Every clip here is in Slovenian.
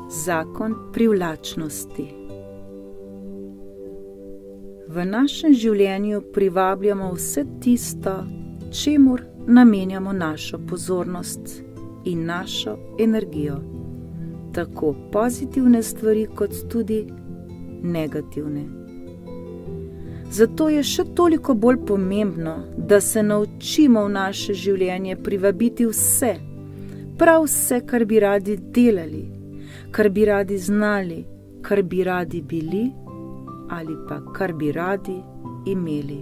Zakon privlačnosti. V našem življenju privabljamo vse tisto, čemur namenjamo našo pozornost in našo energijo, tako pozitivne stvari kot tudi negativne. Zato je še toliko bolj pomembno, da se naučimo v naše življenje privabiti vse, prav vse, kar bi radi delali, kar bi radi znali, kar bi radi bili ali pa kar bi radi imeli.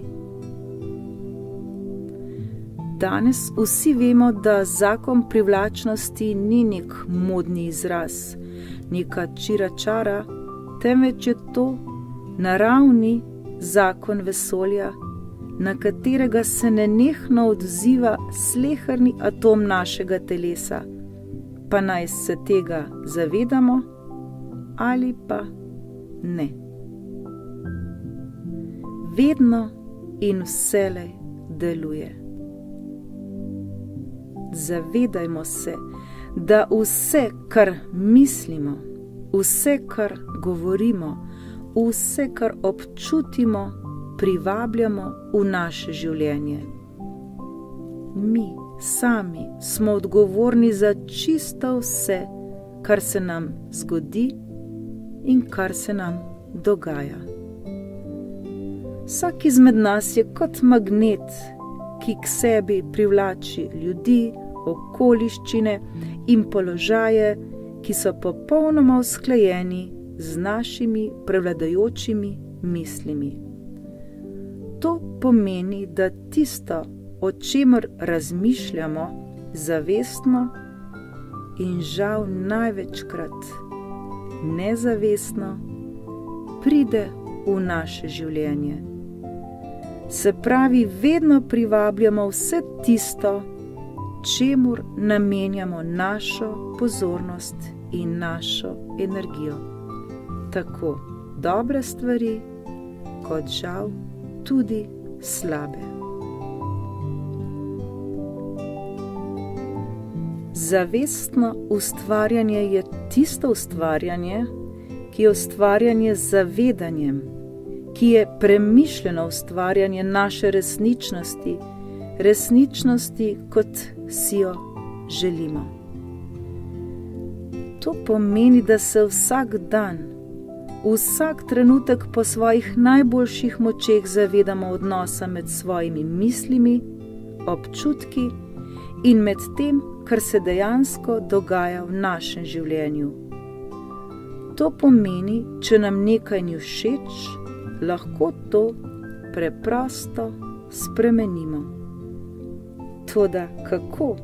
Danes vsi vemo, da zakon privlačnosti ni nek modni izraz, neka čiračara, temveč je to naravni zakon vesolja, na katerega se nenehno odziva sleherni atom našega telesa, pa naj se tega zavedamo ali pa ne. Vedno in vselej deluje. Zavedajmo se, da vse, kar mislimo, vse, kar govorimo, vse, kar občutimo, privabljamo v naše življenje. Mi sami smo odgovorni za čisto vse, kar se nam zgodi in kar se nam dogaja. Vsak izmed nas je kot magnet, ki k sebi privlači ljudi, okoliščine in položaje, ki so popolnoma usklajeni z našimi prevladajočimi mislimi. To pomeni, da tisto, o čemer razmišljamo, zavestno in žal največkrat nezavestno, pride v naše življenje. Se pravi, vedno privabljamo vse tisto, čemur namenjamo našo pozornost in našo energijo. Tako dobre stvari, kot žal tudi slabe. Zavestno ustvarjanje je tisto ustvarjanje, ki je ustvarjanje z zavedanjem, ki je premišljeno ustvarjanje naše resničnosti, kot si jo želimo. To pomeni, da se vsak dan, vsak trenutek po svojih najboljših močeh zavedamo odnosa med svojimi mislimi, občutki in med tem, kar se dejansko dogaja v našem življenju. To pomeni, če nam nekaj ni všeč, lahko to preprosto spremenimo. Toda kako?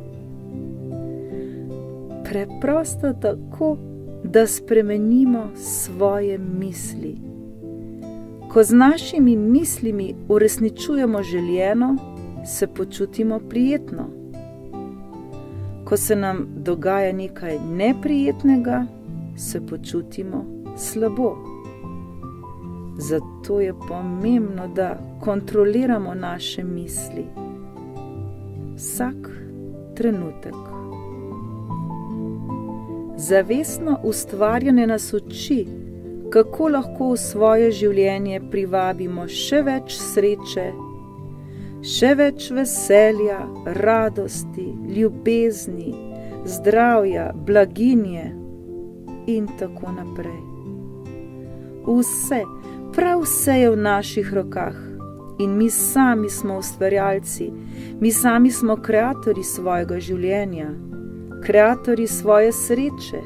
Preprosto tako, da spremenimo svoje misli. Ko z našimi mislimi uresničujemo željeno, se počutimo prijetno. Ko se nam dogaja nekaj neprijetnega, se počutimo slabo. Zato je pomembno, da kontroliramo naše misli vsak trenutek. Zavestno ustvarjanje nas uči, kako lahko v svoje življenje privabimo še več sreče, še več veselja, radosti, ljubezni, zdravja, blaginje in tako naprej. Vse, prav vse je v naših rokah in mi sami smo ustvarjalci, mi sami smo kreatorji svojega življenja, kreatorji svoje sreče,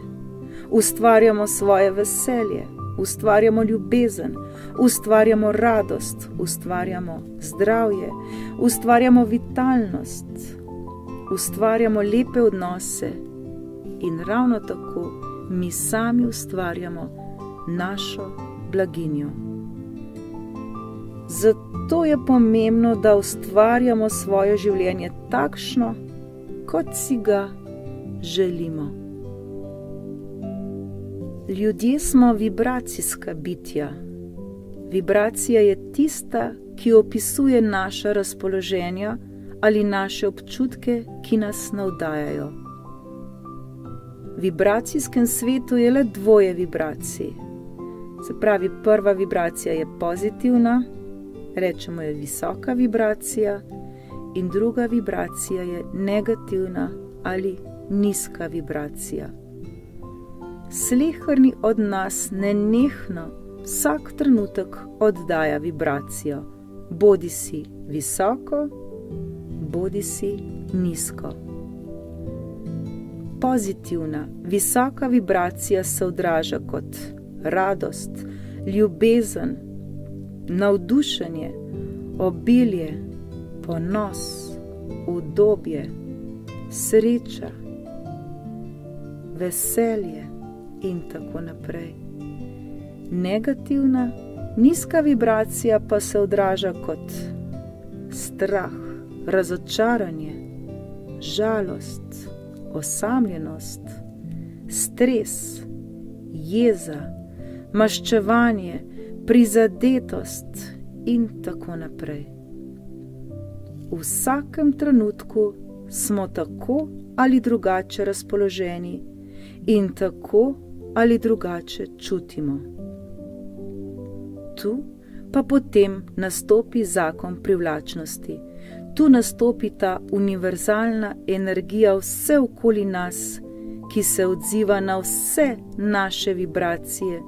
ustvarjamo svoje veselje, ustvarjamo ljubezen, ustvarjamo radost, ustvarjamo zdravje, ustvarjamo vitalnost, ustvarjamo lepe odnose in ravno tako mi sami ustvarjamo našo blaginjo. Zato je pomembno, da ustvarjamo svoje življenje takšno, kot si ga želimo. Ljudje smo vibracijska bitja. Vibracija je tista, ki opisuje naša razpoloženja ali naše občutke, ki nas navdajajo. vibracijskem svetu je le dvoje vibracij. Se pravi, prva vibracija je pozitivna, rečemo je visoka vibracija, in druga vibracija je negativna ali nizka vibracija. Sleherni od nas nenehno vsak trenutek oddaja vibracijo, bodisi visoko, bodisi nizko. Pozitivna, visoka vibracija se odraža kot radost, ljubezen, navdušenje, obilje, ponos, udobje, sreča, veselje in tako naprej. Negativna, nizka vibracija pa se odraža kot strah, razočaranje, žalost, osamljenost, stres, jeza, maščevanje, prizadetost in tako naprej. V vsakem trenutku smo tako ali drugače razpoloženi in tako ali drugače čutimo. Tu pa potem nastopi zakon privlačnosti. Tu nastopi ta univerzalna energija vse okoli nas, ki se odziva na vse naše vibracije,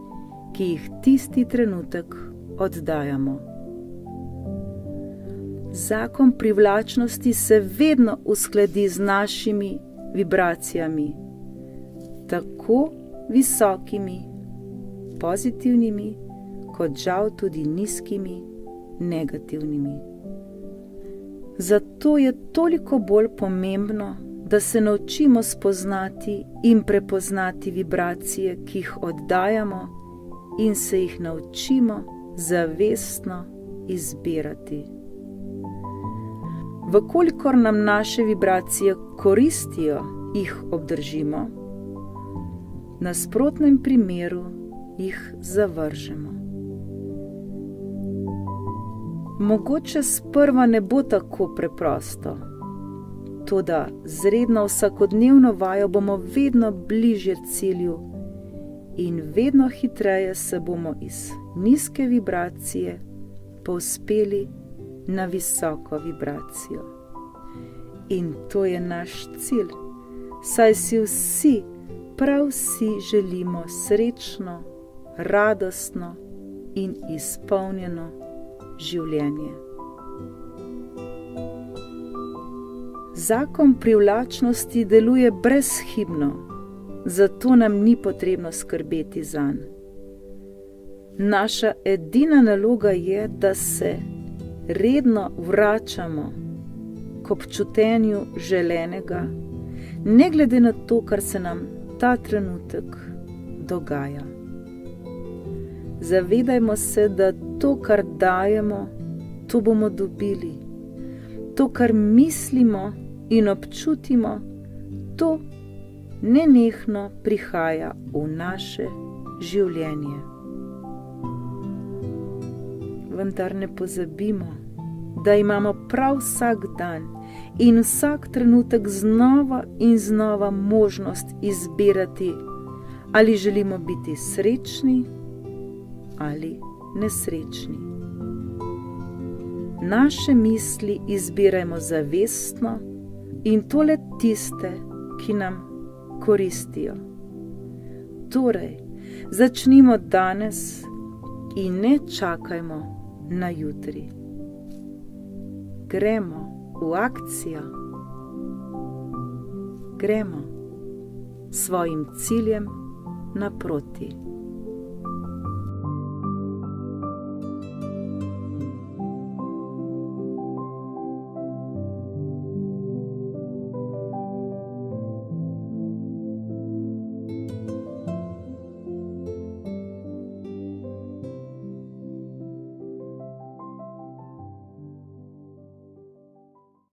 ki jih tisti trenutek oddajamo. Zakon privlačnosti se vedno uskladi z našimi vibracijami, tako visokimi, pozitivnimi, kot žal tudi nizkimi, negativnimi. Zato je toliko bolj pomembno, da se naučimo spoznati in prepoznati vibracije, ki jih oddajamo, in se jih naučimo zavestno izbirati. Vkolikor nam naše vibracije koristijo, jih obdržimo, v nasprotnem primeru jih zavržemo. Mogoče sprva ne bo tako preprosto, toda z redno vsakodnevno vajo bomo vedno bližje cilju in vedno hitreje se bomo iz nizke vibracije povzpeli na visoko vibracijo. In to je naš cilj, saj si vsi, prav vsi želimo srečno, radostno in izpolnjeno življenje. Zakon privlačnosti deluje brezhibno, zato nam ni potrebno skrbeti zanj. Naša edina naloga je, da se redno vračamo k občutenju želenega, ne glede na to, kar se nam ta trenutek dogaja. Zavedajmo se, da to, kar dajemo, to bomo dobili. To, kar mislimo in občutimo, to nenehno prihaja v naše življenje. Vendar ne pozabimo, da imamo prav vsak dan in vsak trenutek znova in znova možnost izbirati, ali želimo biti srečni ali nesrečni. Naše misli izbirajmo zavestno in tole tiste, ki nam koristijo. Torej, začnimo danes in ne čakajmo na jutri. Gremo v akcijo. Gremo svojim ciljem naproti.